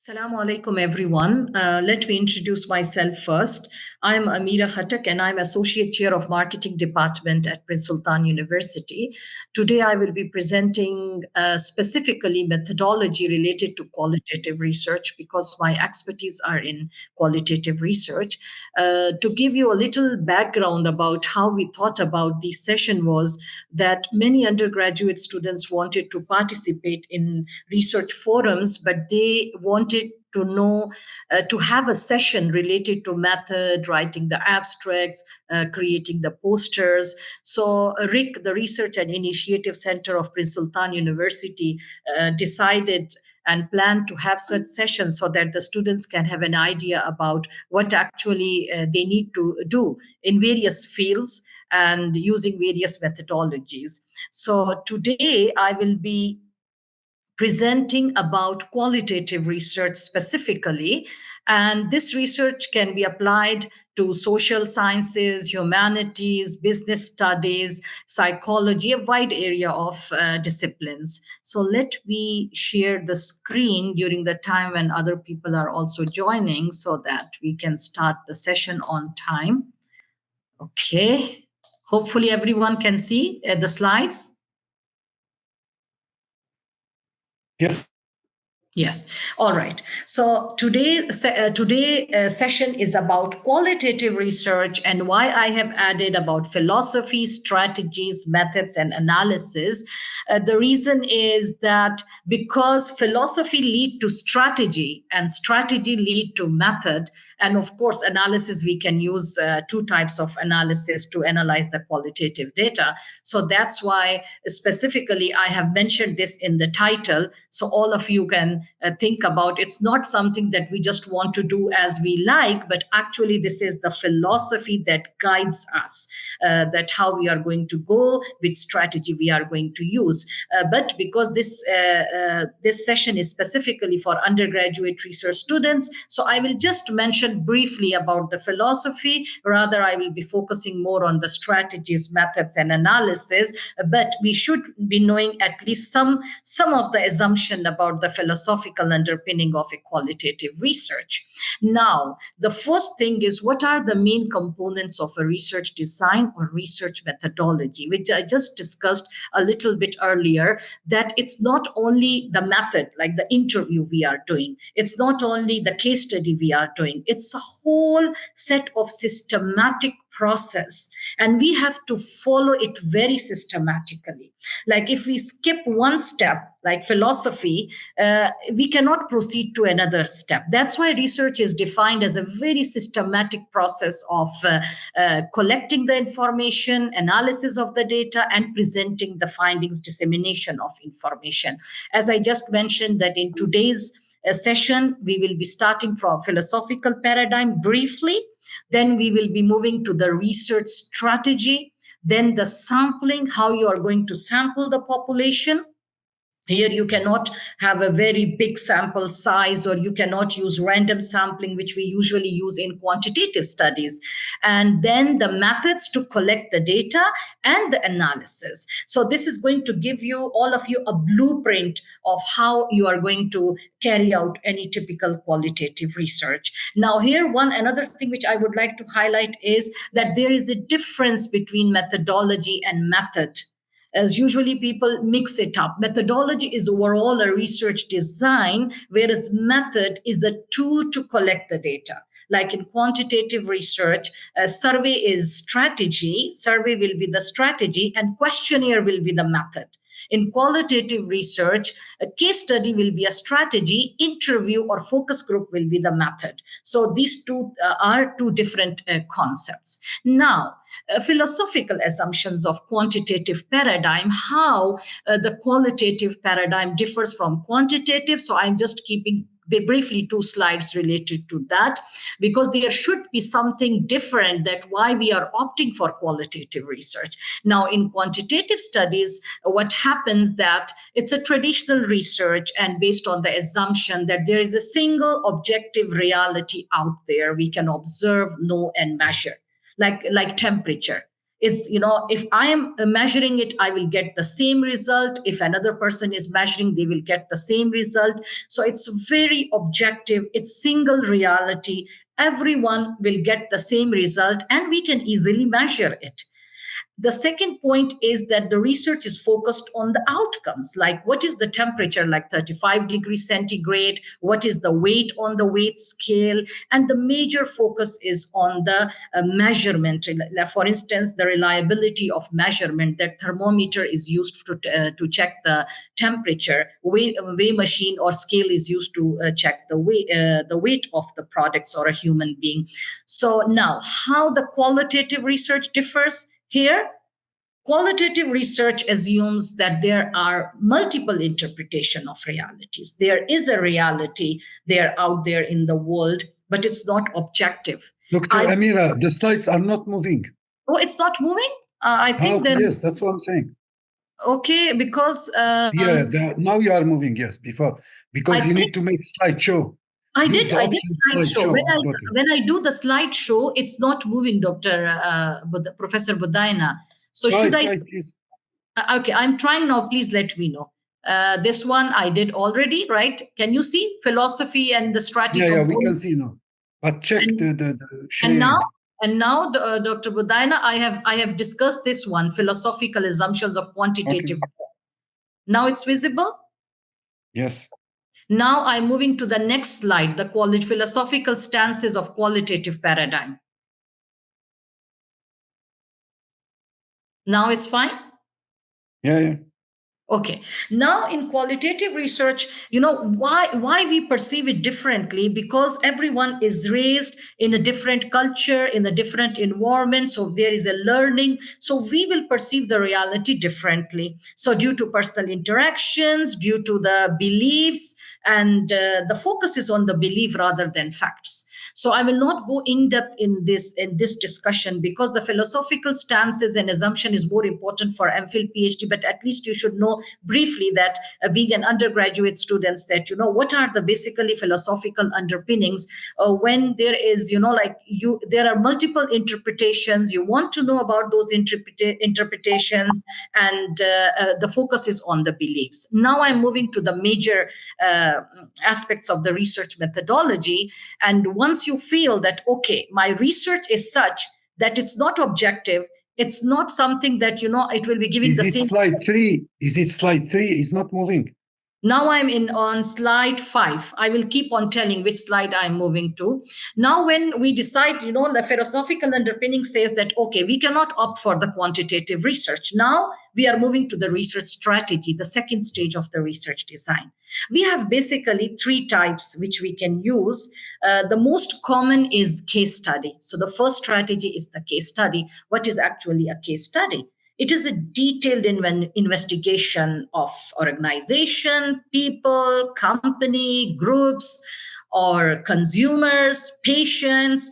Assalamu alaikum, everyone. Let me introduce myself first. I'm Amira Khattak, and I'm Associate Chair of Marketing Department at Prince Sultan University. Today, I will be presenting specifically methodology related to qualitative research because my expertise are in qualitative research. To give you a little background about how we thought about this session was that many undergraduate students wanted to participate in research forums, but they wanted to know, to have a session related to method, writing the abstracts, creating the posters. So RIC, the Research and Initiative Center of Prince Sultan University, decided and planned to have such sessions so that the students can have an idea about what actually they need to do in various fields and using various methodologies. So today I will be presenting about qualitative research specifically. And this research can be applied to social sciences, humanities, business studies, psychology, a wide area of disciplines. So let me share the screen during the time when other people are also joining so that we can start the session on time. Okay. Hopefully everyone can see the slides. Yes. Yes. All right. So today session is about qualitative research and why I have added about philosophy, strategies, methods, and analysis. The reason is that because philosophy lead to strategy and strategy lead to method, and of course analysis, we can use two types of analysis to analyze the qualitative data. So that's why specifically I have mentioned this in the title, so all of you can think about. It's not something that we just want to do as we like, but actually this is the philosophy that guides us, that how we are going to go, which strategy we are going to use. But because this session is specifically for undergraduate research students, so I will just mention briefly about the philosophy. Rather, I will be focusing more on the strategies, methods, and analysis. But we should be knowing at least some of the assumption about the philosophical underpinning of a qualitative research. Now, the first thing is, what are the main components of a research design or research methodology, which I just discussed a little bit earlier, that it's not only the method, like the interview we are doing, it's not only the case study we are doing, it's a whole set of systematic process, and we have to follow it very systematically. Like if we skip one step, like philosophy, we cannot proceed to another step. That's why research is defined as a very systematic process of collecting the information, analysis of the data, and presenting the findings, dissemination of information. As I just mentioned, that in today's session, we will be starting from philosophical paradigm briefly. Then we will be moving to the research strategy, then the sampling, how you are going to sample the population. Here you cannot have a very big sample size, or you cannot use random sampling, which we usually use in quantitative studies. And then the methods to collect the data and the analysis. So this is going to give you, all of you, a blueprint of how you are going to carry out any typical qualitative research. Now here, another thing which I would like to highlight is that there is a difference between methodology and method, as usually people mix it up. Methodology is overall a research design, whereas method is a tool to collect the data. Like in quantitative research, a survey is strategy, survey will be the strategy, and questionnaire will be the method. In qualitative research, a case study will be a strategy, interview or focus group will be the method. So these two are two different concepts. Now, philosophical assumptions of quantitative paradigm, how the qualitative paradigm differs from quantitative. So I'm just keeping briefly two slides related to that, because there should be something different, that why we are opting for qualitative research. Now, in quantitative studies, what happens that it's a traditional research, and based on the assumption that there is a single objective reality out there we can observe, know, and measure, like temperature. It's, if I am measuring it, I will get the same result. If another person is measuring, they will get the same result. So it's very objective, it's single reality. Everyone will get the same result and we can easily measure it. The second point is that the research is focused on the outcomes, like what is the temperature, like 35 degrees centigrade, what is the weight on the weight scale, and the major focus is on the measurement. Like, for instance, the reliability of measurement, that thermometer is used to check the temperature, weigh machine or scale is used to check the weight of the products or a human being. So now, how the qualitative research differs here? Qualitative research assumes that there are multiple interpretation of realities. There is a reality there out there in the world, but it's not objective. Dr. Amira, the slides are not moving. Oh, it's not moving? I How? think that, Yes, that's what I'm saying. okay, because Yeah, now you are moving, yes, I because you think need to make slideshow. Use the I did option slideshow. slideshow on the bottom. When I do the slideshow, it's not moving, Professor Budaina. So should I? Try, please. Okay, I'm trying now. Please let me know. This one I did already, right? Can you see philosophy and the strategy Yeah, we can component? see now. But check And, the and now, sharing. Dr. Budaina, I have discussed this one, philosophical assumptions of Okay. quantitative. Now it's visible. Yes. Now I'm moving to the next slide, the philosophical stances of qualitative paradigm. Now it's fine. Yeah. Okay. Now in qualitative research, why we perceive it differently, because everyone is raised in a different culture, in a different environment. So there is a learning. So we will perceive the reality differently. So due to personal interactions, due to the beliefs, and the focus is on the belief rather than facts. So I will not go in depth in this discussion, because the philosophical stances and assumption is more important for MPhil PhD. But at least you should know briefly that being an undergraduate students, that what are the basically philosophical underpinnings when there is there are multiple interpretations. You want to know about those interpretations, and the focus is on the beliefs. Now I'm moving to the major aspects of the research methodology. And once you feel that, okay, my research is such that it's not objective, it's not something that it will be giving Is the it same. slide 3? Is it slide 3? It's not moving. Now I'm on slide 5. I will keep on telling which slide I'm moving to. Now, when we decide, the philosophical underpinning says that, okay, we cannot opt for the quantitative research. Now we are moving to the research strategy, the second stage of the research design. We have basically 3 types which we can use. The most common is case study. So the first strategy is the case study. What is actually a case study? It is a detailed investigation of organization, people, company, groups, or consumers, patients,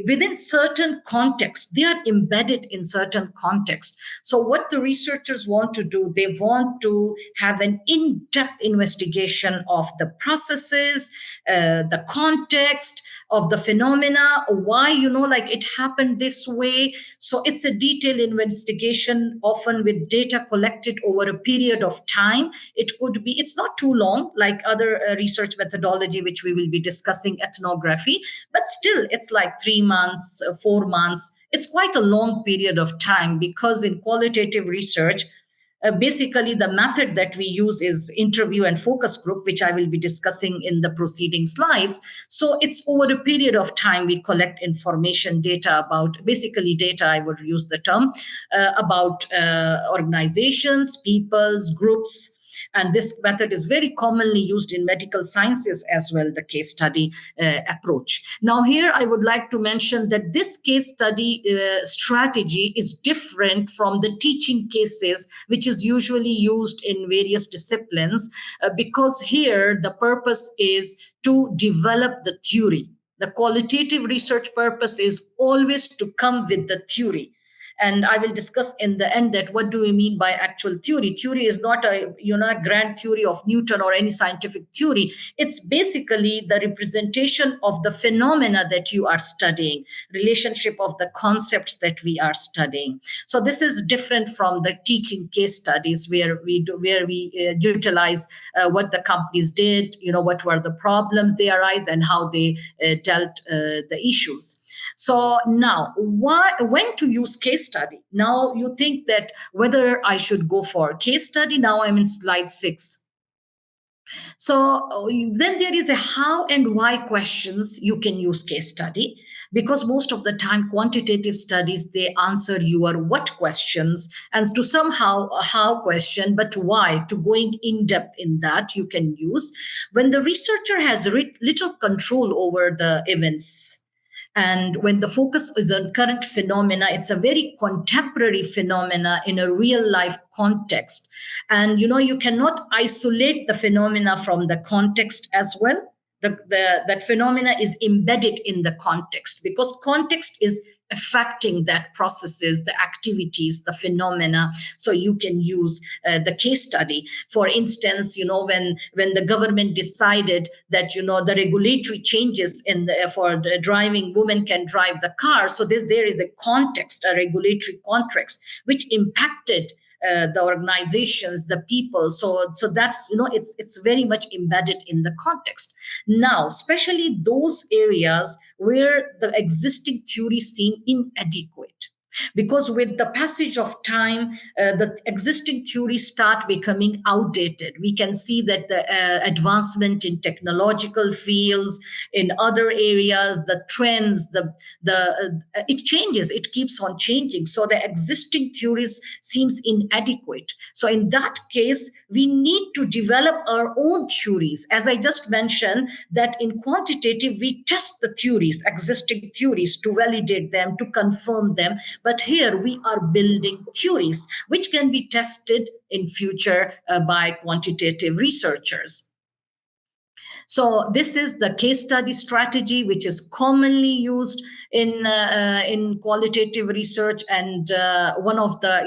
within certain context. They are embedded in certain context. So what the researchers want to do, they want to have an in-depth investigation of the processes, the context of the phenomena, why it happened this way. So it's a detailed investigation, often with data collected over a period of time. It's not too long like other research methodology which we will be discussing, ethnography, but still it's like 3 months, 4 months. It's quite a long period of time, because in qualitative research, basically the method that we use is interview and focus group, which I will be discussing in the preceding slides. So it's over a period of time we collect information, data about, basically data, I would use the term, about organizations, peoples, groups. And this method is very commonly used in medical sciences as well, the case study approach. Now, here I would like to mention that this case study strategy is different from the teaching cases, which is usually used in various disciplines, because here the purpose is to develop the theory. The qualitative research purpose is always to come with the theory. And I will discuss in the end that what do we mean by actual theory. Theory is not a a grand theory of Newton or any scientific theory. It's basically the representation of the phenomena that you are studying, relationship of the concepts that we are studying. So this is different from the teaching case studies where we utilize what the companies did, what were the problems they arise and how they dealt the issues. So now, when to use case study? Now you think that whether I should go for case study. Now I'm in slide 6. So then there is a how and why questions you can use case study, because most of the time quantitative studies, they answer your what questions and to somehow a how question, but why, to going in depth in that you can use when the researcher has little control over the events. And when the focus is on current phenomena, it's a very contemporary phenomena in a real life context. And you cannot isolate the phenomena from the context as well. That phenomena is embedded in the context, because context is affecting that processes, the activities, the phenomena. So you can use the case study. For instance, when the government decided that the regulatory changes for the driving, women can drive the car. So there is a context, a regulatory context, which impacted the organizations, the people. So that's it's very much embedded in the context. Now, especially those areas where the existing theories seem inadequate, because with the passage of time, the existing theories start becoming outdated. We can see that the advancement in technological fields, in other areas, the trends, it changes, it keeps on changing. So the existing theories seems inadequate. So in that case, we need to develop our own theories. As I just mentioned, that in quantitative, we test the theories, existing theories, to validate them, to confirm them. But here we are building theories which can be tested in future by quantitative researchers. So this is the case study strategy, which is commonly used in qualitative research, and one of the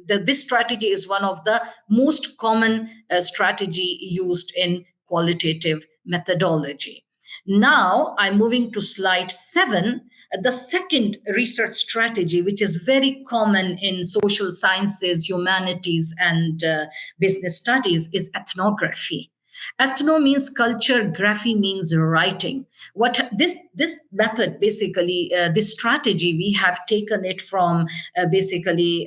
this strategy is one of the most common strategy used in qualitative methodology. Now I'm moving to slide 7. The second research strategy, which is very common in social sciences, humanities, and business studies, is ethnography. Ethno means culture, graphy means writing. What this method basically, this strategy, we have taken it from basically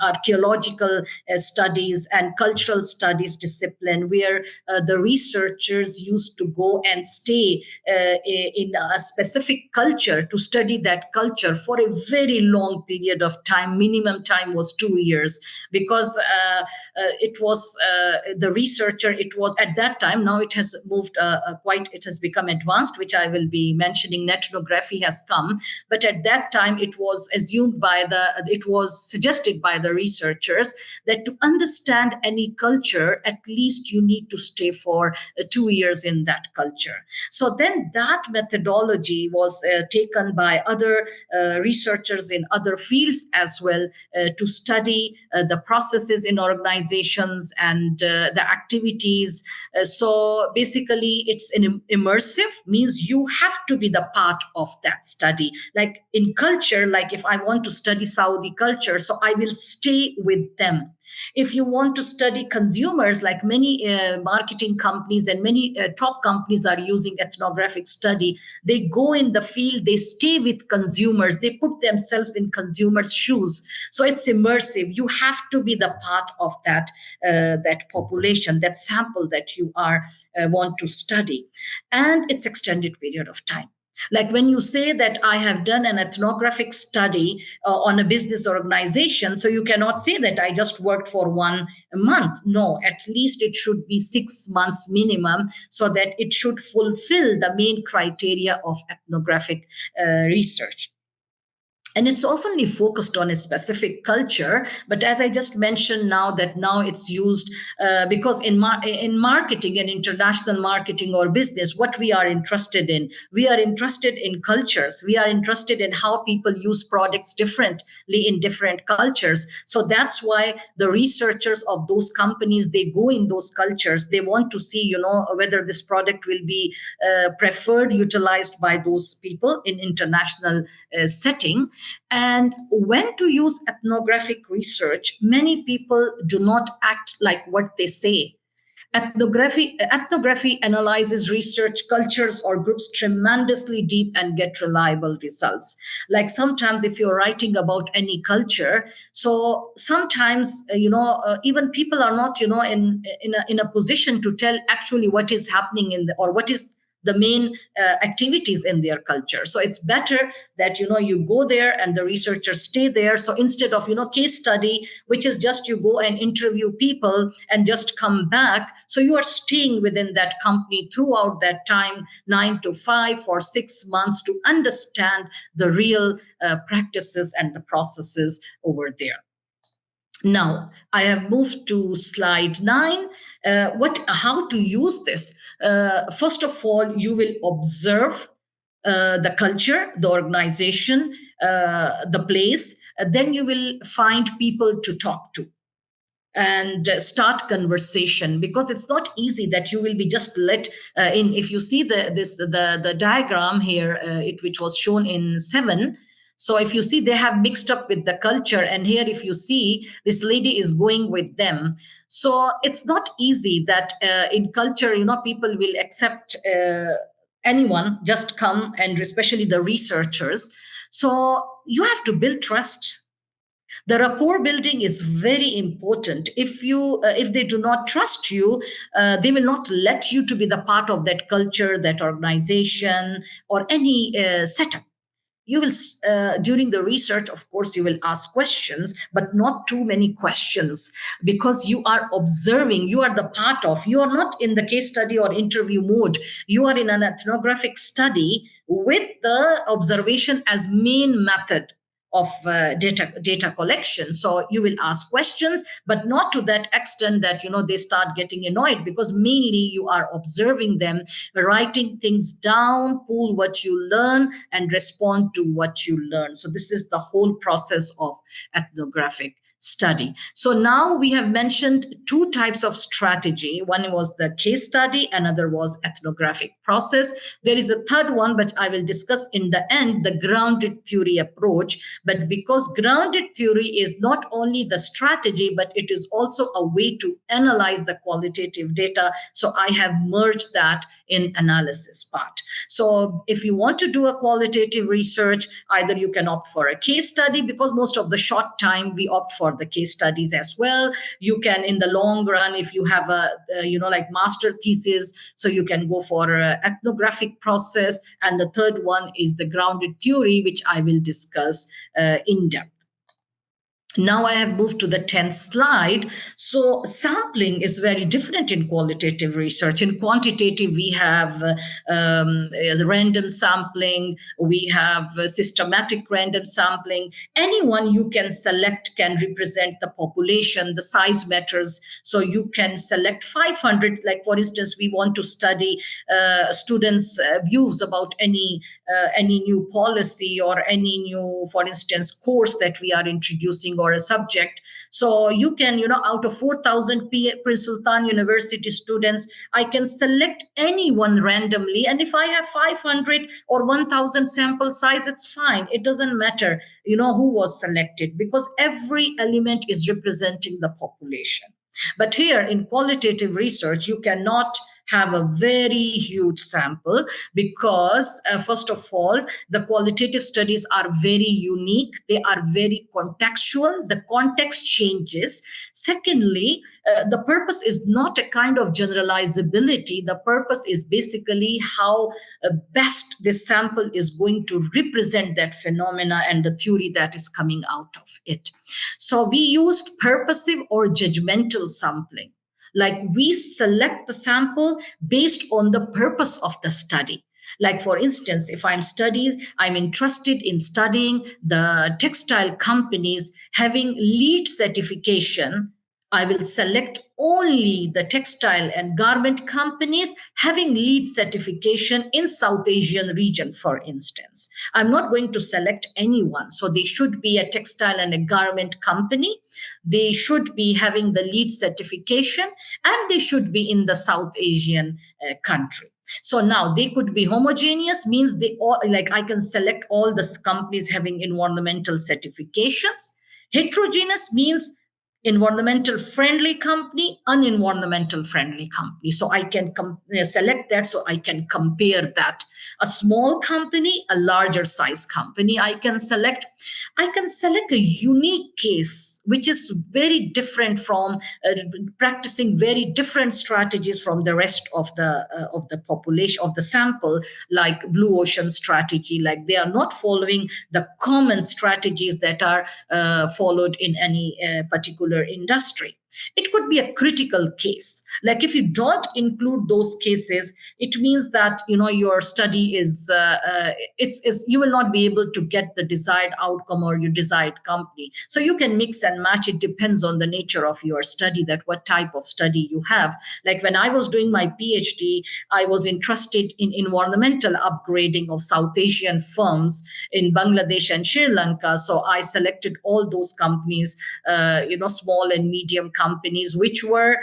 archaeological studies and cultural studies discipline, where the researchers used to go and stay in a specific culture to study that culture for a very long period of time. Minimum time was 2 years, because it was the researcher, it was at that time. Now it has moved it has become advanced, which I will be mentioning. Ethnography has come, but at that time it was suggested by the researchers that to understand any culture, at least you need to stay for 2 years in that culture. So then that methodology was taken by other researchers in other fields as well, to study the processes in organizations and the activities. So basically, it's an immersive, means you have to be the part of that study. Like in culture, like if I want to study Saudi culture, so I will stay with them. If you want to study consumers, like many marketing companies and many top companies are using ethnographic study, they go in the field, they stay with consumers, they put themselves in consumers' shoes. So it's immersive. You have to be the part of that population, that sample that you are want to study, and it's extended period of time. Like when you say that I have done an ethnographic study on a business organization, so you cannot say that I just worked for 1 month. No, at least it should be 6 months minimum, so that it should fulfill the main criteria of ethnographic research. and it's oftenly focused on a specific culture. But as I just mentioned, now it's used because in marketing and international marketing or business, what we are interested in cultures, we are interested in how people use products differently in different cultures. So that's why the researchers of those companies, they go in those cultures, they want to see, whether this product will be preferred, utilized by those people in international setting. And when to use ethnographic research, many people do not act like what they say. Ethnography analyzes research cultures or groups tremendously deep and get reliable results. Like sometimes, if you're writing about any culture, so sometimes even people are not in a position to tell actually what is happening or what is the main activities in their culture. So it's better that you go there and the researchers stay there. So instead of case study, which is just you go and interview people and just come back, so you are staying within that company throughout that time, 9 to 5 for 6 months, to understand the real practices and the processes over there. Now, I have moved to slide 9. How to use this? First of all, you will observe the culture, the organization, the place. Then you will find people to talk to and start conversation, because it's not easy that you will be just let in. If you see the diagram here, which was shown in 7. So if you see, they have mixed up with the culture, and here if you see, this lady is going with them. So it's not easy that in culture, people will accept anyone just come, and especially the researchers. So you have to build trust. The rapport building is very important. If they do not trust you, they will not let you to be the part of that culture, that organization, or any setup. You will during the research, of course, you will ask questions, but not too many questions, because you are observing, you are the part of, you are not in the case study or interview mode. You are in an ethnographic study with the observation as main method of data collection. So you will ask questions, but not to that extent that they start getting annoyed, because mainly you are observing them, writing things down, pull what you learn, and respond to what you learn. So this is the whole process of ethnographic study. So now we have mentioned 2 types of strategy. One was the case study, another was ethnographic process. There is a third one, but I will discuss in the end, the grounded theory approach. But because grounded theory is not only the strategy, but it is also a way to analyze the qualitative data, so I have merged that in analysis part. So if you want to do a qualitative research, either you can opt for a case study, because most of the short time we opt for the case studies as well. You can, in the long run, if you have a like master thesis, so you can go for an ethnographic process. And the third one is the grounded theory, which I will discuss in depth. Now I have moved to the 10th slide. So sampling is very different in qualitative research. In quantitative, we have random sampling, we have systematic random sampling. Anyone you can select can represent the population, the size matters. So you can select 500, like for instance, we want to study students' views about any new policy or any new, for instance, course that we are introducing, or a subject. So you can, out of 4,000 Prince Sultan University students, I can select anyone randomly. And if I have 500 or 1,000 sample size, it's fine. It doesn't matter, who was selected, because every element is representing the population. But here in qualitative research, you cannot have a very huge sample, because first of all, the qualitative studies are very unique. They are very contextual. The context changes. Secondly, the purpose is not a kind of generalizability. The purpose is basically how best this sample is going to represent that phenomena and the theory that is coming out of it. So we used purposive or judgmental sampling. Like we select the sample based on the purpose of the study. Like, for instance, if I'm interested in studying the textile companies having LEED certification, I will select only the textile and garment companies having LEED certification in South Asian region, for instance. I'm not going to select anyone. So they should be a textile and a garment company. They should be having the LEED certification, and they should be in the South Asian country. So now they could be homogeneous, means they all, like, I can select all the companies having environmental certifications. Heterogeneous means environmental friendly company, unenvironmental friendly company. So I can select that, so I can compare that. A small company, a larger size company, I can select a unique case which is very different from practicing very different strategies from the rest of the population of the sample, like blue ocean strategy. Like, they are not following the common strategies that are followed in any particular industry. It could be a critical case. Like, if you don't include those cases, it means that your study is it's you will not be able to get the desired outcome or your desired company. So you can mix and match. It depends on the nature of your study, that what type of study you have. Like, when I was doing my PhD, I was interested in environmental upgrading of South Asian firms in Bangladesh and Sri Lanka. So I selected all those companies, small and medium companies, which were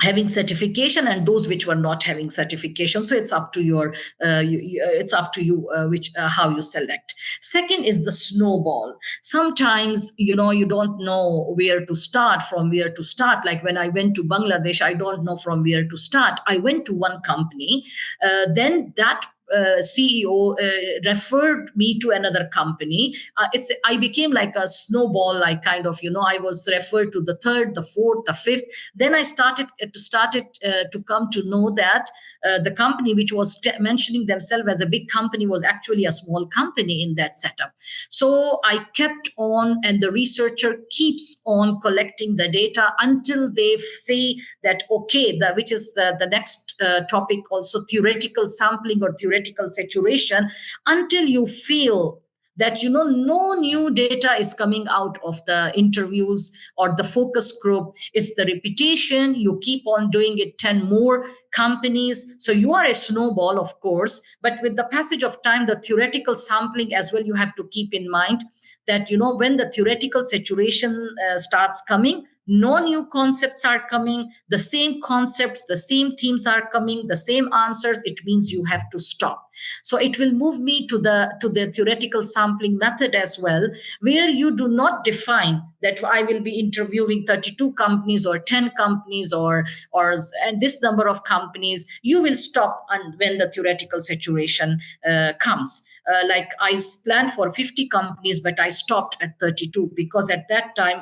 having certification, and those which were not having certification. So it's up to it's up to you which how you select. Second is the snowball. Sometimes you don't know where to start, from where to start. Like, when I went to Bangladesh, I don't know from where to start. I went to one company, then that CEO referred me to another company. I became like a snowball. Like, kind of, I was referred to the third, the fourth, the fifth. Then I started to come to know that the company which was mentioning themselves as a big company was actually a small company in that setup. So I kept on, and the researcher keeps on collecting the data until they say that, okay, which is the next topic, also theoretical sampling or theoretical saturation, until you feel that no new data is coming out of the interviews or the focus group. It's the repetition. You keep on doing it 10 more companies. So you are a snowball, of course, but with the passage of time, the theoretical sampling as well, you have to keep in mind that when the theoretical saturation starts coming, no new concepts are coming, the same concepts, the same themes are coming, the same answers, it means you have to stop. So it will move me to the theoretical sampling method as well, where you do not define that I will be interviewing 32 companies or 10 companies or and this number of companies. You will stop when the theoretical saturation comes. Like, I planned for 50 companies, but I stopped at 32 because at that time,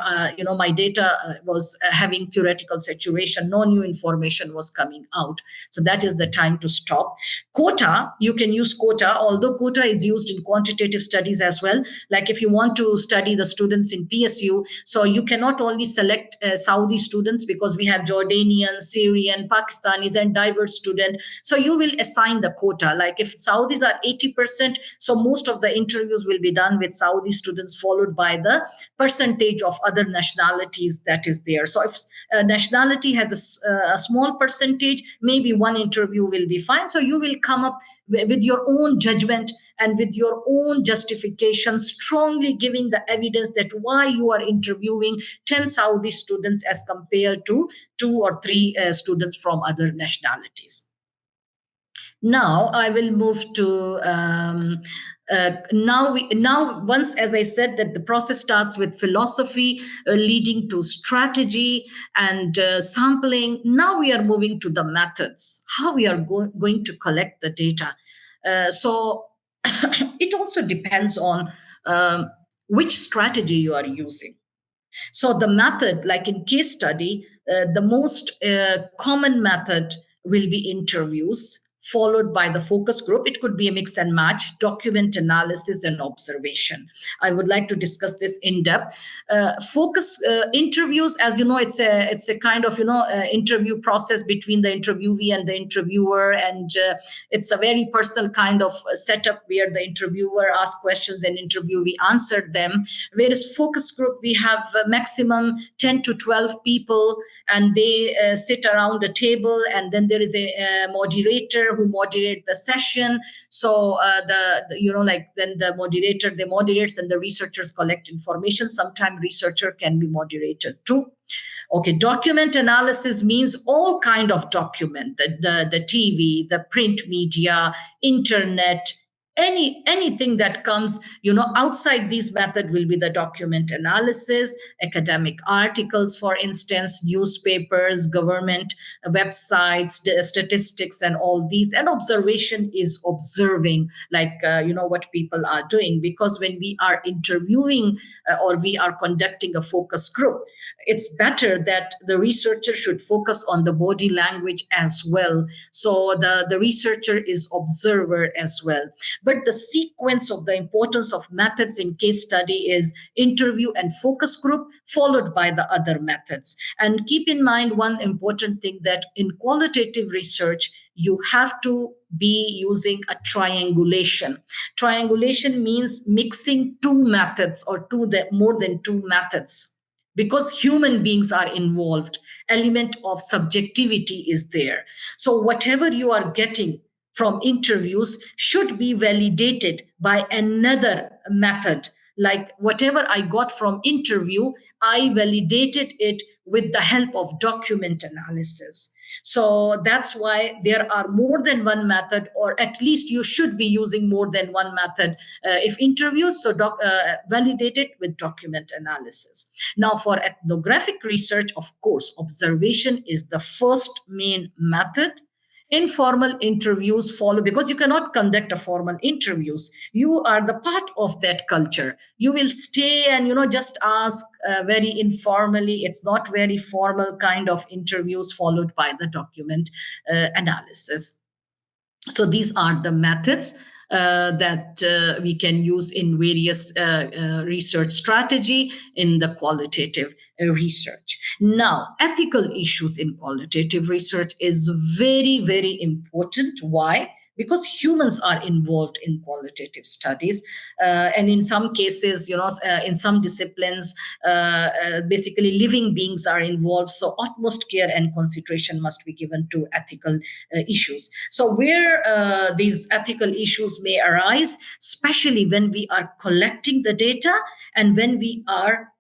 my data was having theoretical saturation. No new information was coming out. So that is the time to stop. Quota, you can use quota, although quota is used in quantitative studies as well. Like, if you want to study the students in PSU, so you cannot only select Saudi students, because we have Jordanian, Syrian, Pakistanis, and diverse student. So you will assign the quota. Like, if Saudis are 80%, so most of the interviews will be done with Saudi students, followed by the percentage of other nationalities that is there. So if a nationality has a small percentage, maybe one interview will be fine. So you will come up with your own judgment and with your own justification, strongly giving the evidence that why you are interviewing 10 Saudi students as compared to 2 or 3 students from other nationalities. Now I will move to now once, as I said, that the process starts with philosophy leading to strategy and sampling. Now we are moving to the methods, how we are going to collect the data. So it also depends on which strategy you are using. So the method, like in case study, the most common method will be interviews, followed by the focus group. It could be a mix and match, document analysis, and observation. I would like to discuss this in depth. Focus interviews, as you know, it's a kind of interview process between the interviewee and the interviewer, and it's a very personal kind of setup where the interviewer asks questions and interviewee answered them. Whereas focus group, we have maximum 10 to 12 people, and they sit around a table, and then there is a moderator who moderates the session. So then the moderator, they moderates, and the researchers collect information. Sometimes researcher can be moderator too. Okay, document analysis means all kind of document, the TV, the print media, internet, anything that comes outside these method will be the document analysis. Academic articles, for instance, newspapers, government websites, statistics, and all these. And observation is observing, like what people are doing, because when we are interviewing or we are conducting a focus group, it's better that the researcher should focus on the body language as well. So the researcher is observer as well. But the sequence of the importance of methods in case study is interview and focus group, followed by the other methods. And keep in mind one important thing, that in qualitative research, you have to be using a triangulation. Triangulation means mixing two methods or more than two methods, because human beings are involved. Element of subjectivity is there. So whatever you are getting from interviews should be validated by another method. Like whatever I got from interview, I validated it with the help of document analysis. So that's why there are more than one method, or at least you should be using more than one method if interviews. So validate it with document analysis. Now, for ethnographic research, of course, observation is the first main method. Informal interviews follow, because you cannot conduct a formal interviews. You are the part of that culture. You will stay and just ask very informally. It's not very formal kind of interviews, followed by the document analysis. So these are the methods that we can use in various research strategy in the qualitative research. Now, ethical issues in qualitative research is very, very important. Why? Because humans are involved in qualitative studies, and in some cases, in some disciplines, basically living beings are involved. So utmost care and consideration must be given to ethical issues. So where these ethical issues may arise, especially when we are collecting the data and when we are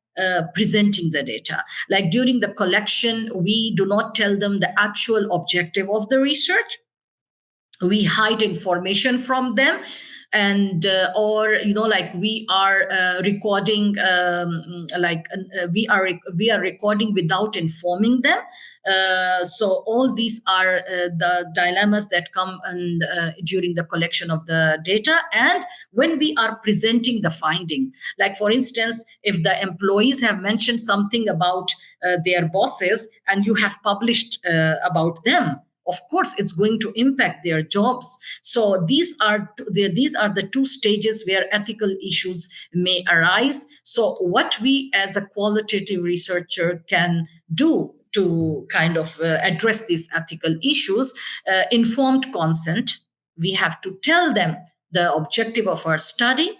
presenting the data. Like during the collection, we do not tell them the actual objective of the research. We hide information from them, and or like we are recording, we are recording without informing them. So all these are the dilemmas that come during the collection of the data, and when we are presenting the finding. Like for instance, if the employees have mentioned something about their bosses, and you have published about them, of course it's going to impact their jobs. So these are the two stages where ethical issues may arise. So what we as a qualitative researcher can do to kind of address these ethical issues: informed consent. We have to tell them the objective of our study,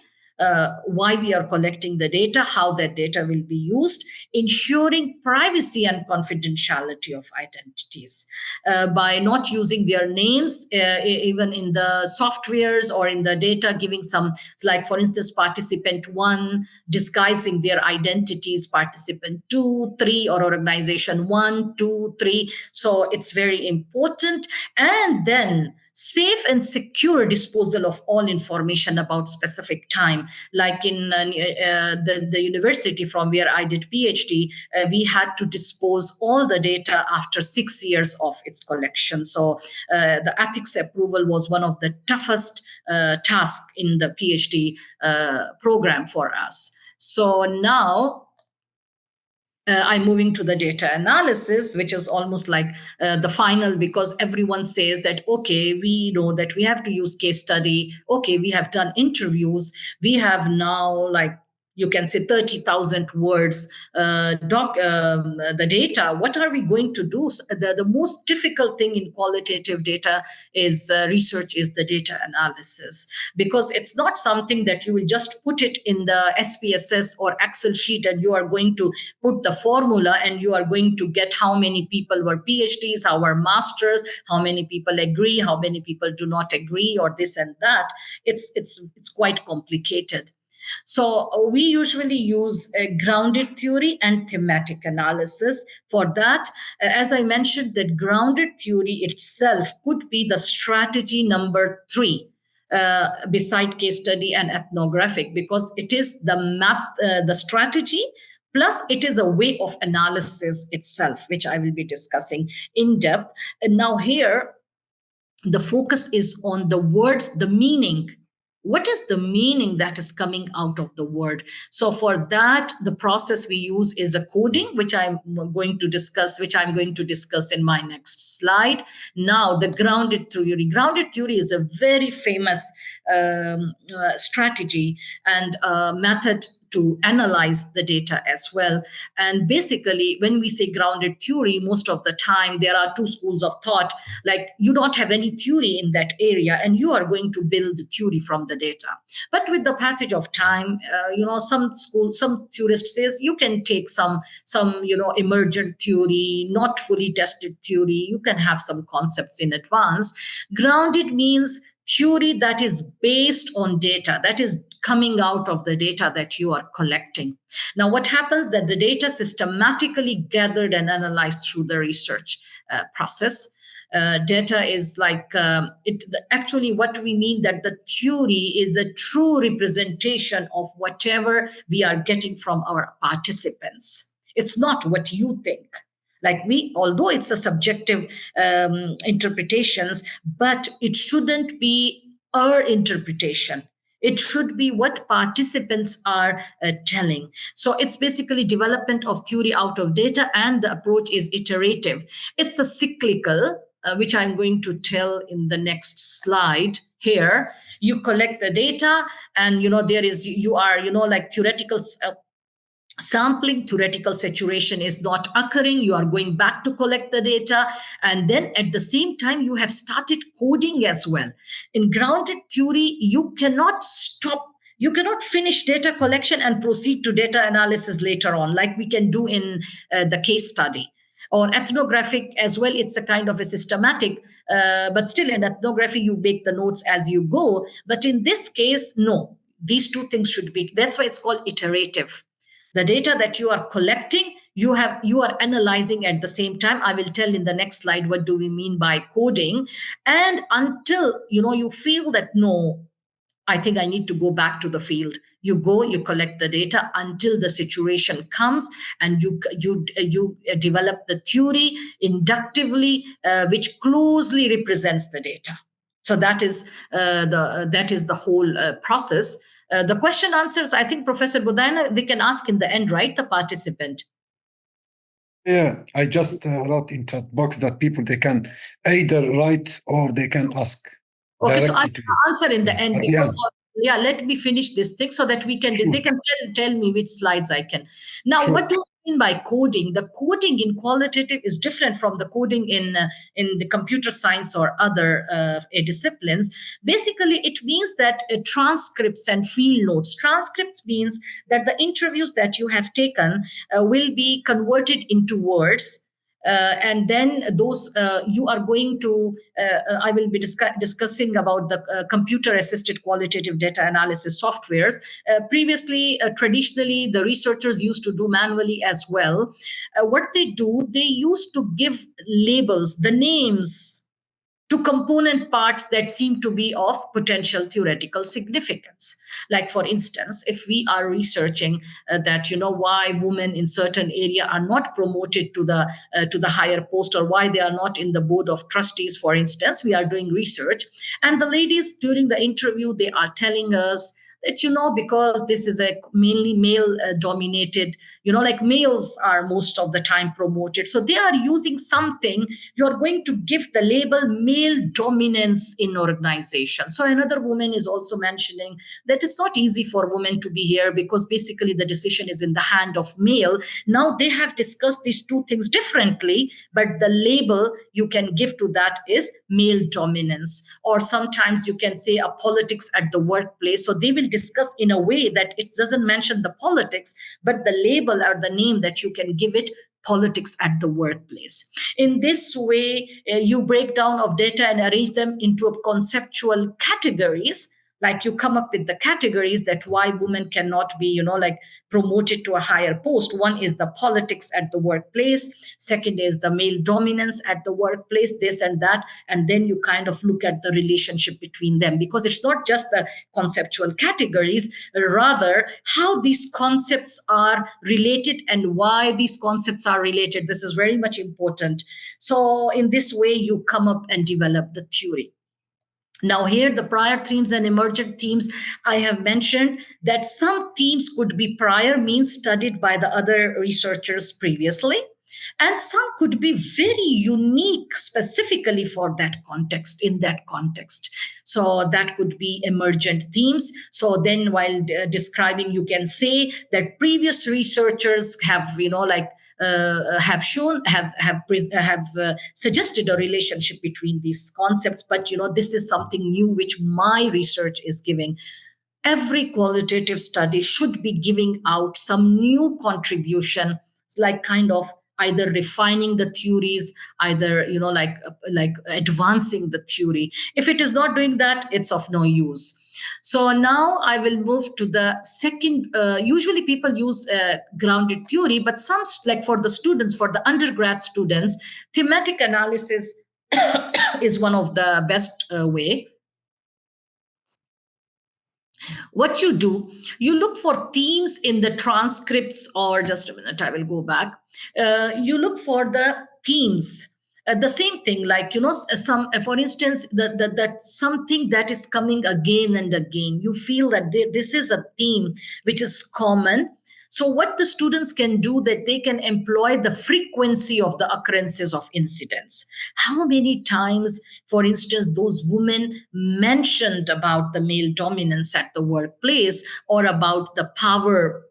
why we are collecting the data, how that data will be used, ensuring privacy and confidentiality of identities by not using their names, even in the softwares or in the data, giving some, like for instance, participant 1 disguising their identities, participant 2, 3, or organization 1, 2, 3. So it's very important. And then safe and secure disposal of all information about specific time. Like in the university from where I did PhD, we had to dispose all the data after 6 years of its collection. So the ethics approval was one of the toughest tasks in the PhD program for us. So now I'm moving to the data analysis, which is almost like the final, because everyone says that, okay, we know that we have to use case study. Okay, we have done interviews. We have now, like, you can say 30,000 words, the data. What are we going to do? The most difficult thing in qualitative data is research is the data analysis, because it's not something that you will just put it in the SPSS or Excel sheet and you are going to put the formula and you are going to get how many people were PhDs, how were masters, how many people agree, how many people do not agree, or this and that. It's quite complicated. So we usually use grounded theory and thematic analysis. For that, as I mentioned, that grounded theory itself could be the strategy number 3, beside case study and ethnographic, because it is the strategy, plus it is a way of analysis itself, which I will be discussing in depth. And now here, the focus is on the words, the meaning. What is the meaning that is coming out of the word? So for that, the process we use is a coding, which I'm going to discuss in my next slide. Now, the grounded theory. Grounded theory is a very famous strategy and method to analyze the data as well. And basically, when we say grounded theory, most of the time there are two schools of thought. Like, you don't have any theory in that area and you are going to build the theory from the data. But with the passage of time, some theorist says you can take some emergent theory, not fully tested theory. You can have some concepts in advance. Grounded means theory that is based on data, that is coming out of the data that you are collecting. Now, what happens that the data systematically gathered and analyzed through the research process. Data is like actually what we mean, that the theory is a true representation of whatever we are getting from our participants. It's not what you think. Like, although it's a subjective interpretations, but it shouldn't be our interpretation. It should be what participants are telling. So it's basically development of theory out of data, and the approach is iterative. It's a cyclical, which I'm going to tell in the next slide. Here, you collect the data, and you are like theoretical sampling. Theoretical saturation is not occurring. You are going back to collect the data, and then at the same time you have started coding as well. In grounded theory, you cannot stop, you cannot finish data collection and proceed to data analysis later on, like we can do in the case study. Or ethnographic as well, it's a kind of a systematic, but still in ethnography you make the notes as you go. But in this case, no, these two things should be, that's why it's called iterative. The data that you are collecting, you are analyzing at the same time. I will tell in the next slide what do we mean by coding. And until you feel that, no, I think I need to go back to the field. You go, you collect the data until the situation comes, and you develop the theory inductively, which closely represents the data. So that is the whole process. The question answers, I think, Professor Budana, they can ask in the end, right? The participant. Yeah, I just wrote in chat box that people, they can either write or they can ask Okay, so I'll directly to you. answer in the end, At the because end. yeah, let me finish this thing so that we can Sure. they can tell me which slides I can. Now, Sure. what do I mean by coding? The coding in qualitative is different from the coding in the computer science or other disciplines. Basically, it means that transcripts and field notes. Transcripts means that the interviews that you have taken will be converted into words, and then those you are going to I will be discussing about the computer assisted qualitative data analysis softwares. Previously, traditionally, the researchers used to do manually as well. What they do, they used to give labels, the names to component parts that seem to be of potential theoretical significance. Like, for instance, if we are researching that why women in certain area are not promoted to the higher post, or why they are not in the board of trustees, for instance, we are doing research, and the ladies during the interview, they are telling us that, because this is a mainly male dominated, like males are most of the time promoted, so they are using something. You're going to give the label male dominance in organization. So another woman is also mentioning that it's not easy for women to be here because basically the decision is in the hand of male. Now they have discussed these two things differently, but the label you can give to that is male dominance. Or sometimes you can say a politics at the workplace. So they will discuss in a way that it doesn't mention the politics, but the label or the name that you can give it, politics at the workplace. In this way, you break down of data and arrange them into conceptual categories. Like you come up with the categories that why women cannot be, like promoted to a higher post. One is the politics at the workplace. Second is the male dominance at the workplace, this and that. And then you kind of look at the relationship between them, because it's not just the conceptual categories, rather how these concepts are related and why these concepts are related. This is very much important. So in this way, you come up and develop the theory. Now, here, the prior themes and emergent themes, I have mentioned that some themes could be prior, means studied by the other researchers previously, and some could be very unique specifically for that context, in that context. So that could be emergent themes. So then while describing, you can say that previous researchers have, have shown, have suggested a relationship between these concepts, but this is something new which my research is giving. Every qualitative study should be giving out some new contribution, like kind of either refining the theories, either like advancing the theory. If it is not doing that, it's of no use. So now I will move to the second. Usually people use grounded theory, but some, like for the students, for the undergrad students, thematic analysis is one of the best way. What you do, you look for themes in the transcripts, or just a minute, I will go back. You look for the themes. The same thing, like some, for instance, that something that is coming again and again. You feel that this is a theme which is common. So what the students can do, that they can employ the frequency of the occurrences of incidents. How many times, for instance, those women mentioned about the male dominance at the workplace, or about the power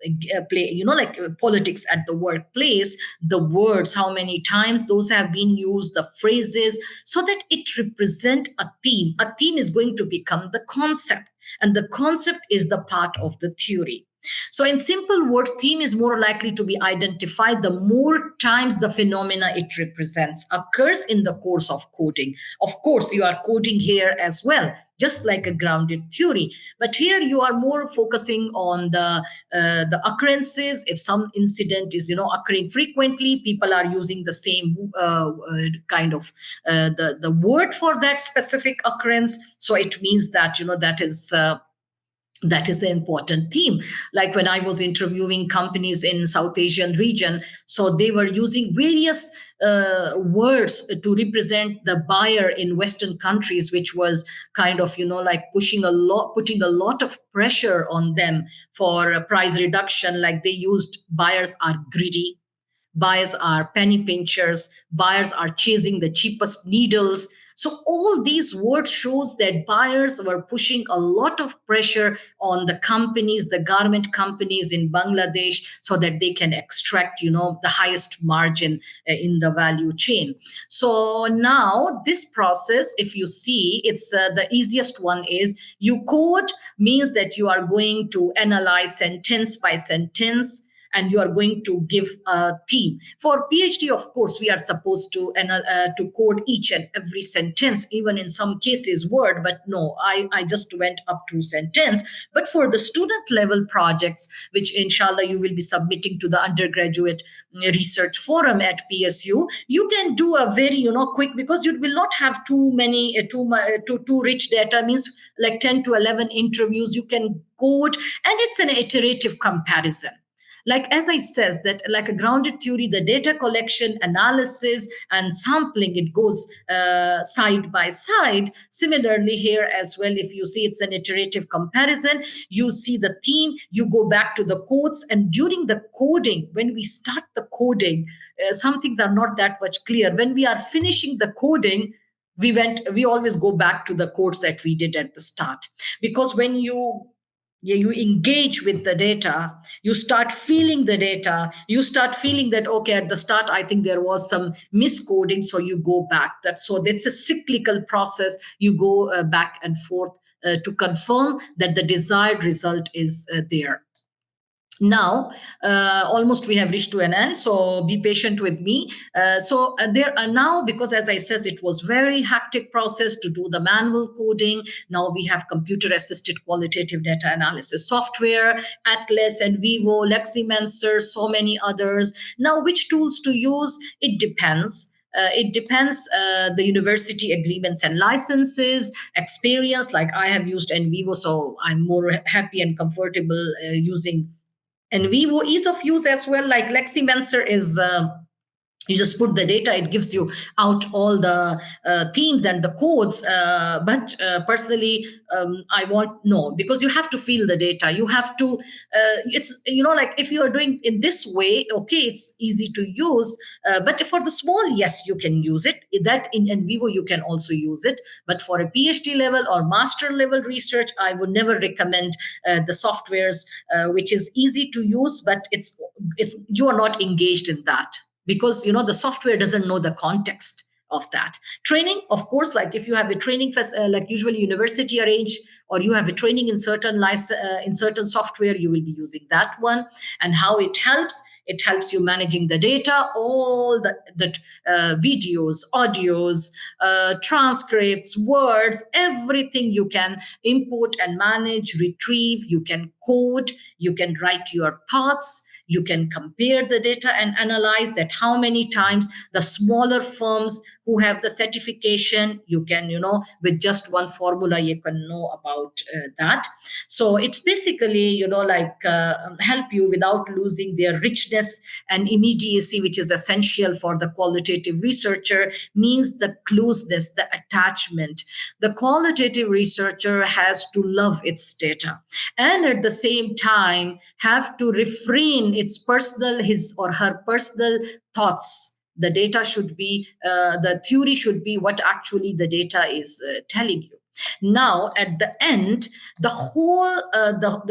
play, like politics at the workplace, the words, how many times those have been used, the phrases, so that it represent a theme. A theme is going to become the concept, and the concept is the part of the theory. So, in simple words, theme is more likely to be identified the more times the phenomena it represents occurs in the course of coding. Of course, you are coding here as well, just like a grounded theory. But here you are more focusing on the occurrences. If some incident is occurring frequently, people are using the same kind of the word for that specific occurrence. So it means that that is the important theme. Like when I was interviewing companies in South Asian region, so they were using various words to represent the buyer in Western countries, which was kind of like putting a lot of pressure on them for a price reduction. Like they used, buyers are greedy, buyers are penny pinchers, buyers are chasing the cheapest needles. So all these words shows that buyers were pushing a lot of pressure on the companies, the garment companies in Bangladesh, so that they can extract the highest margin in the value chain. So now this process, if you see, it's the easiest one is, you code means that you are going to analyze sentence by sentence, and you are going to give a theme. For PhD, of course, we are supposed to code each and every sentence, even in some cases word, but no, I just went up to sentence. But for the student level projects, which inshallah you will be submitting to the undergraduate research forum at PSU, you can do a very quick, because you will not have too many too rich data, means like 10 to 11 interviews. You can code, and it's an iterative comparison. like as I says that like a grounded theory, the data collection, analysis, and sampling, it goes side by side. Similarly here as well, if you see, it's an iterative comparison. You see the theme, you go back to the codes, and during the coding, when we start the coding, some things are not that much clear. When we are finishing the coding, we always go back to the codes that we did at the start, because when you engage with the data, you start feeling the data, you start feeling that okay, at the start I think there was some miscoding, so you go back. That's a cyclical process. You go back and forth to confirm that the desired result is there. Now almost we have reached to an end, so be patient with me. There are now, because as I said, it was very hectic process to do the manual coding. Now we have computer assisted qualitative data analysis software, Atlas and Vivo, Leximancer, so many others. Now which tools to use, it depends. The university agreements and licenses, experience. Like I have used NVivo, so I'm more happy and comfortable using and Vivo. Ease of use as well, like Leximancer is you just put the data, it gives you out all the themes and the codes, but personally I want no, because you have to feel the data. You have to it's like if you are doing in this way, okay, it's easy to use, but for the small, yes, you can use it. That in Vivo you can also use it, but for a PhD level or master level research, I would never recommend the softwares which is easy to use, but it's you are not engaged in that, because the software doesn't know the context of that. Training, of course, like if you have a training like usually university arrange, or you have a training in in certain software, you will be using that one. And how it helps you managing the data, all the videos, audios, transcripts, words, everything you can import and manage, retrieve. You can code, you can write your thoughts, you can compare the data and analyze that how many times the smaller firms who have the certification, you can, with just one formula, you can know about that. So it's basically, help you without losing their richness and immediacy, which is essential for the qualitative researcher, means the closeness, the attachment. The qualitative researcher has to love its data, and at the same time have to refrain his or her personal thoughts. The data should be the theory should be what actually the data is telling you. Now at the end, the whole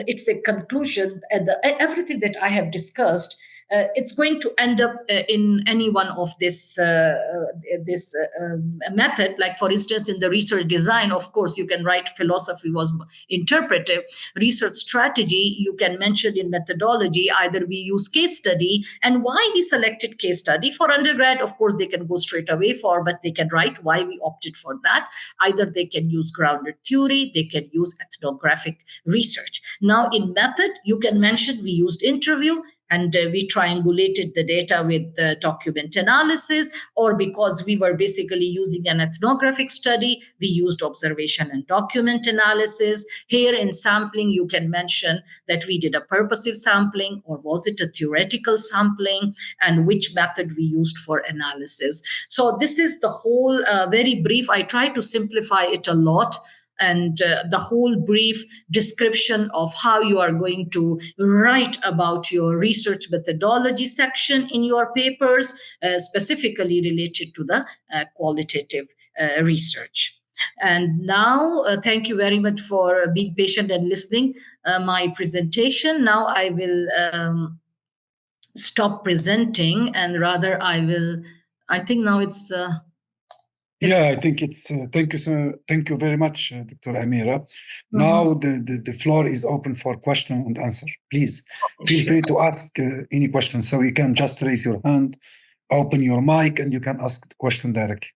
it's a conclusion, and everything that I have discussed, it's going to end up in any one of this method. Like for instance, in the research design, of course, you can write philosophy was interpretive. Research strategy, you can mention in methodology, either we use case study, and why we selected case study. For undergrad, of course, they can go straight away but they can write why we opted for that. Either they can use grounded theory, they can use ethnographic research. Now in method, you can mention we used interview, and we triangulated the data with the document analysis, or because we were basically using an ethnographic study, we used observation and document analysis. Here in sampling, you can mention that we did a purposive sampling, or was it a theoretical sampling, and which method we used for analysis. So this is the whole very brief. I try to simplify it a lot, and the whole brief description of how you are going to write about your research methodology section in your papers, specifically related to the qualitative research. And now, thank you very much for being patient and listening my presentation. Now I will stop presenting, and rather I think now it's I think it's thank you very much, Dr. Amira. Now the floor is open for question and answer. Please feel free to ask any questions. So you can just raise your hand, open your mic, and you can ask the question directly.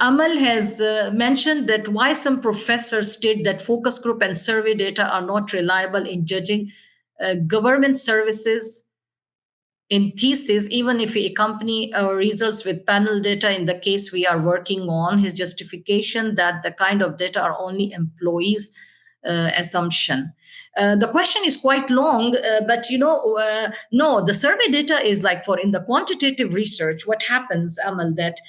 Amal has mentioned that why some professors state that focus group and survey data are not reliable in judging government services in thesis, even if we accompany our results with panel data. In the case we are working on, his justification that the kind of data are only employees assumption. The question is quite long, but no, the survey data is like in the quantitative research, what happens, Amal, that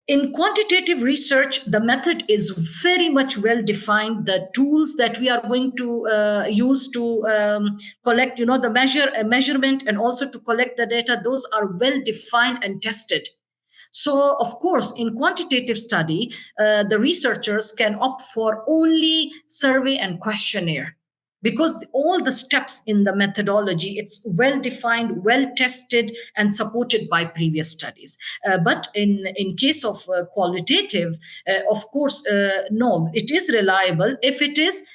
in quantitative research, the method is very much well defined. The tools that we are going to use to collect, the measurement and also to collect the data, those are well defined and tested. So, of course, in quantitative study, the researchers can opt for only survey and questionnaire because all the steps in the methodology, it's well defined, well tested, and supported by previous studies. But in case of qualitative, of course, no, it is reliable if it is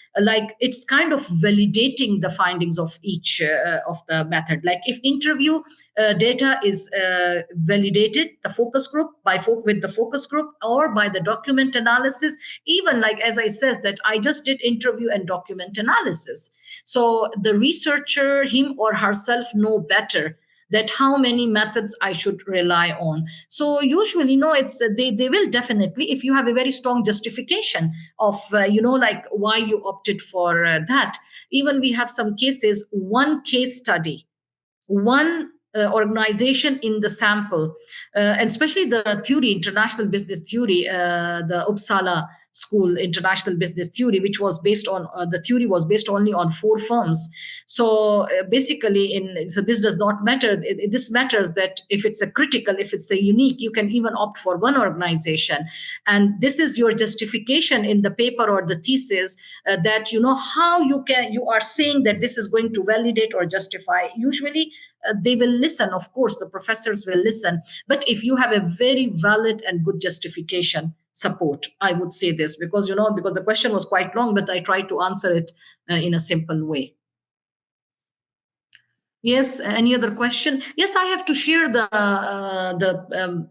it's kind of validating the findings of each of the method. Like if interview data is validated, the focus group with the focus group, or by the document analysis, even like as I said that I just did interview and document analysis. So the researcher, him or herself, know better that how many methods I should rely on. So usually, no, it's they will definitely, if you have a very strong justification of like why you opted for that. Even we have some cases, one case study, one organization in the sample, and especially the theory, international business theory, the Uppsala School International Business Theory, which was based on the theory was based only on 4 firms. So so this does not matter. This matters that if it's a critical, if it's a unique, you can even opt for one organization, and this is your justification in the paper or the thesis, that how you are saying that this is going to validate or justify. Usually they will listen, of course, the professors will listen, but if you have a very valid and good justification, support, I would say this, because because the question was quite long, but I tried to answer it in a simple way. Yes, any other question? Yes, I have to share the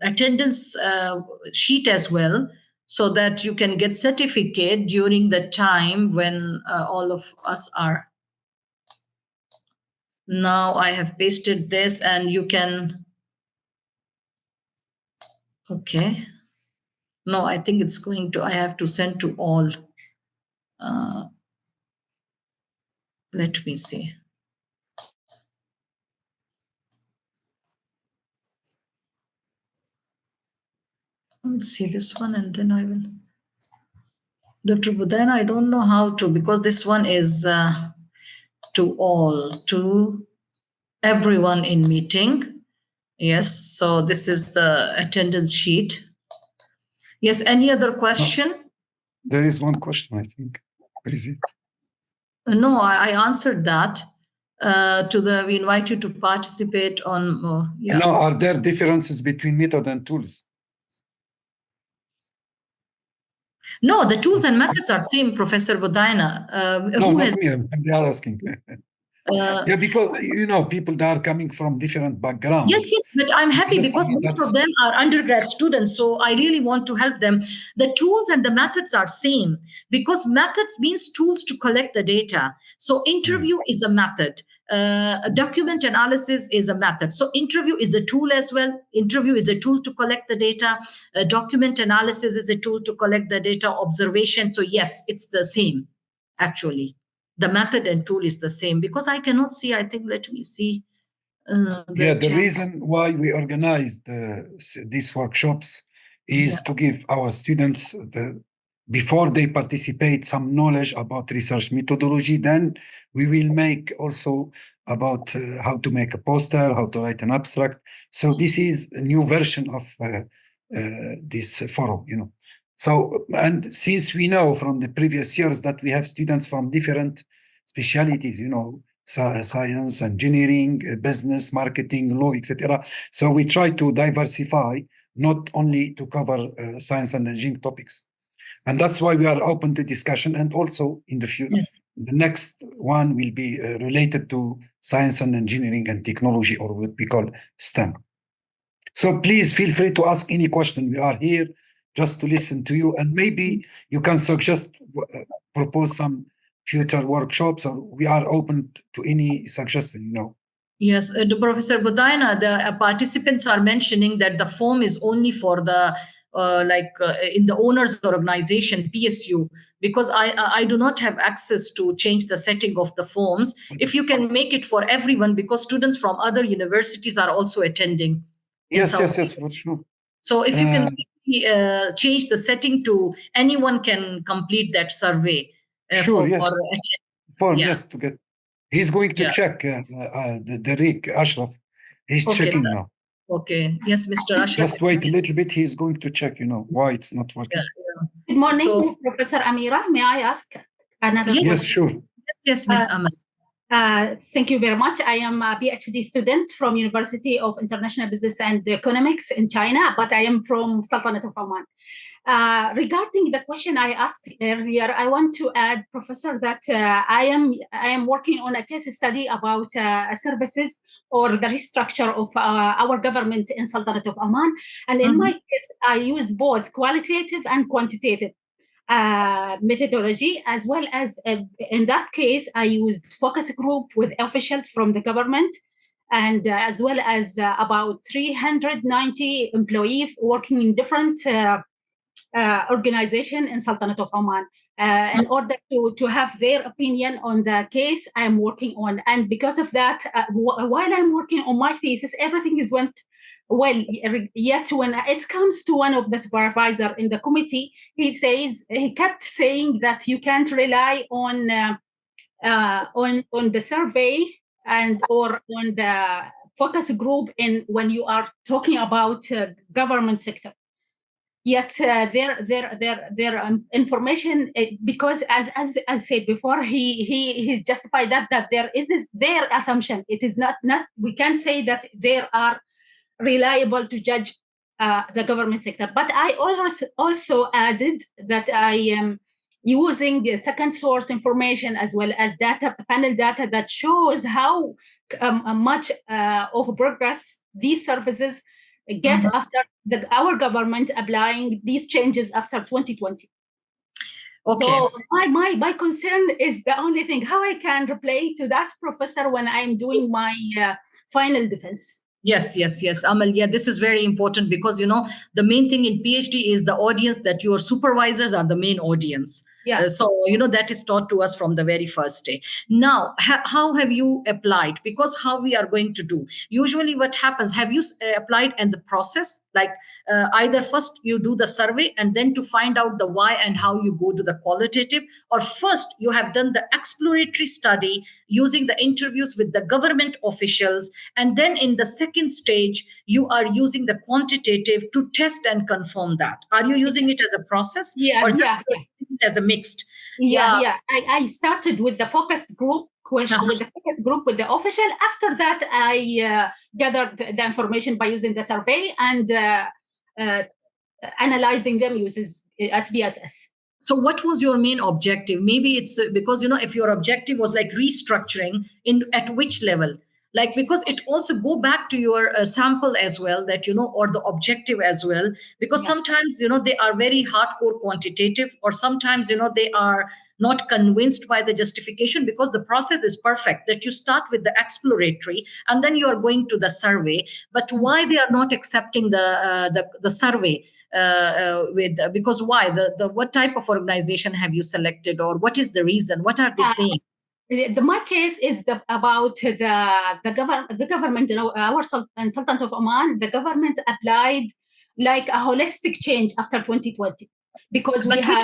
attendance sheet as well, so that you can get certificate during the time when all of us are. Now I have pasted this, and you can. Okay. No, I think it's going to, I have to send to all. Let me see. Let's see this one, and then I will. Dr. Budaina, I don't know how to, because this one is to everyone in meeting. Yes, so this is the attendance sheet. Yes, any other question? There is one question, I think. Where is it? No, I answered that. We invite you to participate on. Yeah. No, are there differences between method and tools? No, the tools and methods are same, Professor Budaina. No, not me. They are asking. Yeah, because people that are coming from different backgrounds. Yes, but I'm happy because most of them are undergrad students, so I really want to help them. The tools and the methods are same, because methods means tools to collect the data. So interview is a method. Document analysis is a method. So interview is a tool as well. Interview is a tool to collect the data. Document analysis is a tool to collect the data. Observation. So yes, it's the same, actually. The method and tool is the same, because I cannot see, I think, let me see. The reason why we organized these workshops is to give our students, before they participate, some knowledge about research methodology. Then we will make also about how to make a poster, how to write an abstract. So this is a new version of this forum, So, and since we know from the previous years that we have students from different specialities, science, engineering, business, marketing, law, etc. So we try to diversify, not only to cover science and engineering topics. And that's why we are open to discussion. And also in the future, the next one will be related to science and engineering and technology, or what we call STEM. So please feel free to ask any question. We are here just to listen to you, and maybe you can suggest, propose some future workshops, or we are open to any suggestion, Yes, Professor Budaina, the participants are mentioning that the form is only for the in the owner's organization, PSU, because I do not have access to change the setting of the forms. If you can make it for everyone, because students from other universities are also attending in South Yes, for sure. So if you can change the setting to anyone can complete that survey. Sure, yes. Form, yeah. yes, to get. He's going to check the Rick Ashraf. He's checking now. Okay. Yes, Mr. Ashraf. Just wait a little bit. He's going to check, why it's not working. Good morning, Professor Amira. May I ask another question? Yes, sure. Yes, Ms. Amal. Thank you very much. I am a PhD student from University of International Business and Economics in China, but I am from Sultanate of Oman. Regarding the question I asked earlier, I want to add, Professor, that I am working on a case study about services or the restructure of our government in Sultanate of Oman. And in my case, I used both qualitative and quantitative methodology, as well as in that case, I used focus group with officials from the government, and as well as about 390 employees working in different organization in Sultanate of Oman in order to have their opinion on the case I'm working on. And because of that, while I'm working on my thesis, everything is went well. Yet when it comes to one of the supervisor in the committee, he kept saying that you can't rely on the survey and or on the focus group when you are talking about government sector. Yet their information, because as I said before, he's justified that there is their assumption. It is not we can't say that they are reliable to judge the government sector. But I also added that I am using second source information as well as panel data that shows how much of progress these services get after our government applying these changes after 2020. Okay. So my concern is the only thing, how I can reply to that, Professor, when I'm doing my final defense. Yes, Amal. Yeah, this is very important because, the main thing in PhD is the audience, that your supervisors are the main audience. Yeah. So, that is taught to us from the very first day. Now, how have you applied? Because how we are going to do. Usually what happens, have you applied as a process? Like either first you do the survey and then to find out the why and how you go to the qualitative, or first you have done the exploratory study using the interviews with the government officials, and then in the second stage you are using the quantitative to test and confirm that. Are you using it as a process or just as a mixed? I started with the focus group question, with the focus group with the official. After that, I gathered the information by using the survey and analyzing them uses SPSS. So what was your main objective? Maybe it's because, if your objective was like restructuring, at which level? Like, because it also go back to your sample as well, that, or the objective as well, because sometimes, they are very hardcore quantitative, or sometimes, they are not convinced by the justification, because the process is perfect, that you start with the exploratory and then you are going to the survey. But why they are not accepting the survey? Because why? What type of organization have you selected, or what is the reason? What are they saying? My case is about the government. Our Sultan of Oman, the government applied like a holistic change after 2020, because we have.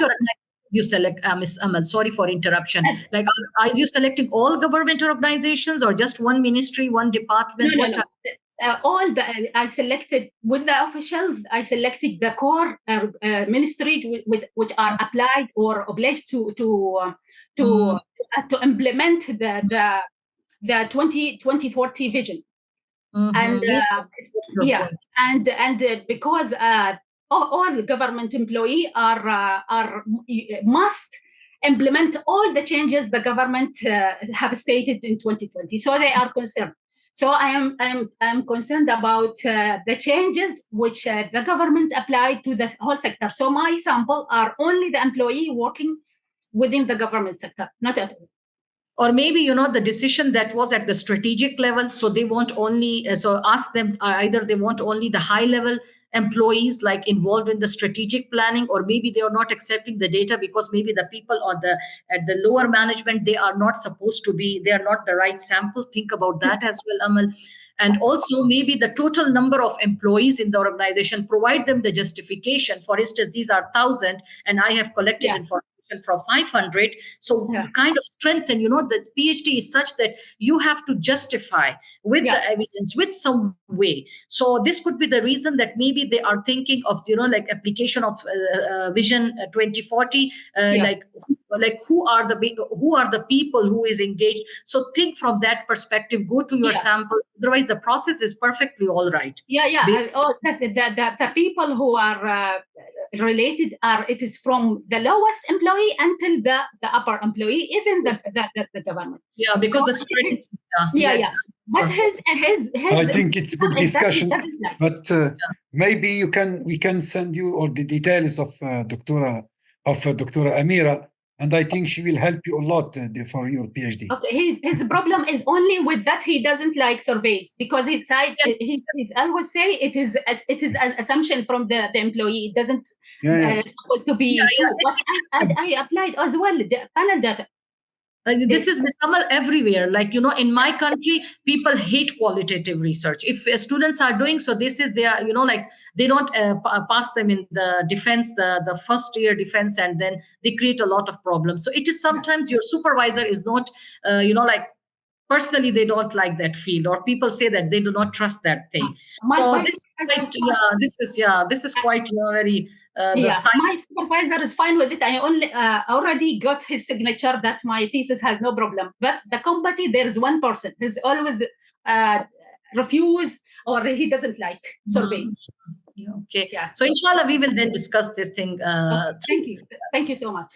You select, Ms. Amal, sorry for interruption. Like, are you selecting all government organizations or just one ministry, one department? No. I selected with the officials. I selected the core ministry which are applied or obliged to implement the 2040 vision. And and because all government employees are must implement all the changes the government have stated in 2020. So they are concerned. So I'm concerned about the changes which the government applied to the whole sector. So my sample are only the employee working within the government sector, not at all. Or maybe, the decision that was at the strategic level. So they want only, so ask them, either they want only the high level employees like involved in the strategic planning, or maybe they are not accepting the data because maybe the people at the lower management, they are not supposed to be, they are not the right sample. Think about that as well, Amal. And also maybe the total number of employees in the organization, provide them the justification. For instance, these are 1,000 and I have collected information from 500. So kind of strengthen, the PhD is such that you have to justify with the evidence, with some way. So this could be the reason that maybe they are thinking of, like application of Vision 2040, like who are the people who is engaged. So think from that perspective, go to your sample. Otherwise the process is perfectly all right. The people who are related it is from the lowest employee until the upper employee, even the government. Because the strength. Exactly. But his I think it's good discussion, but maybe we can send you all the details of Dr. Amira, and I think she will help you a lot for your PhD. Okay, his problem is only with that he doesn't like surveys, because he's always say it is an assumption from the employee. It doesn't supposed to be true. But I applied as well the panel data. This is misnomer everywhere. Like, in my country, people hate qualitative research. If students are doing so, this is their, like they don't pass them in the defense, the first year defense, and then they create a lot of problems. So it is sometimes your supervisor is not, like personally they don't like that field, or people say that they do not trust that thing. This is quite very my supervisor is fine with it. I already got his signature that my thesis has no problem. But the company, there is one person who's always refuse, or he doesn't like surveys. Okay. So inshallah we will then discuss this thing. Thank you so much.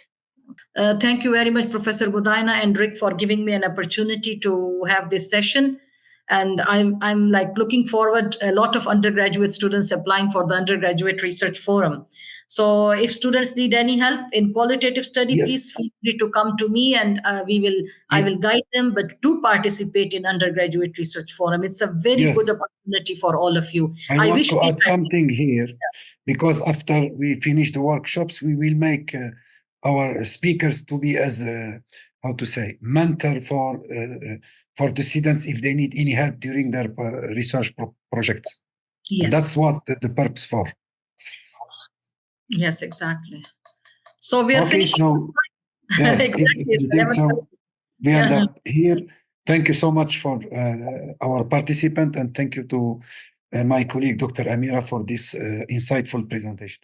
Thank you very much, Professor Godaina and Rick, for giving me an opportunity to have this session. And I'm like looking forward, a lot of undergraduate students applying for the Undergraduate Research Forum. So if students need any help in qualitative study, please feel free to come to me, and I will guide them, but to participate in Undergraduate Research Forum. It's a very good opportunity for all of you. I want to add something here, because after we finish the workshops, we will make our speakers to be as mentor for the students if they need any help during their research projects. Yes, and that's what the purpose for. Yes, exactly. So we are finishing. So, yes, exactly. We end up here. Thank you so much for our participant, and thank you to my colleague Dr. Amira for this insightful presentation.